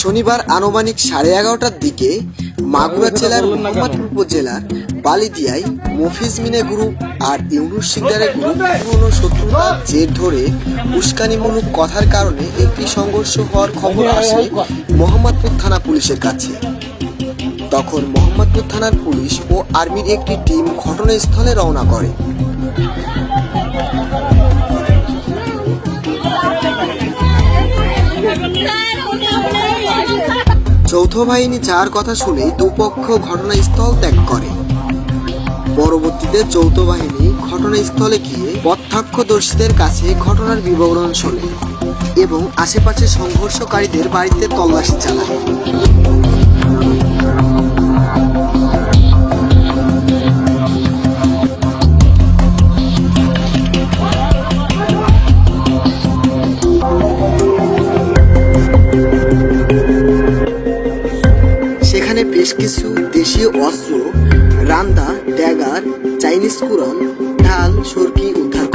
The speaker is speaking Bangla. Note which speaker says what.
Speaker 1: শনিবার আনুমানিক 11:30টার দিকে মাগুরা জেলার মোহাম্মদপুর উপজেলার বালিদিয়ায় মফিজ মিনে গ্রুপ আর ইউনুস শিকদারের গ্রুপ পুরনো শত্রুতার জের ধরে উস্কানিমূলক কথার কারণে একটি সংঘর্ষ হওয়ার খবর আসে মোহাম্মদপুর থানা পুলিশের কাছে। তখন মোহাম্মদপুর থানার পুলিশ ও আর্মির একটি টিম ঘটনাস্থলে রওনা করে। যৌথ বাহিনী যাওয়ার কথা শুনে দুপক্ষ ঘটনাস্থল ত্যাগ করে। পরবর্তীতে যৌথ বাহিনী ঘটনাস্থলে গিয়ে প্রত্যক্ষদর্শীদের কাছে ঘটনার বিবরণ শোনে এবং আশেপাশে সংঘর্ষকারীদের বাড়িতে তল্লাশি চালায়। সেখানে বেশ কিছু দেশীয় অস্ত্র, রান্দা, ড্যাগার, চাইনিজ কুরন, ঢাল, সরকি উদ্ধার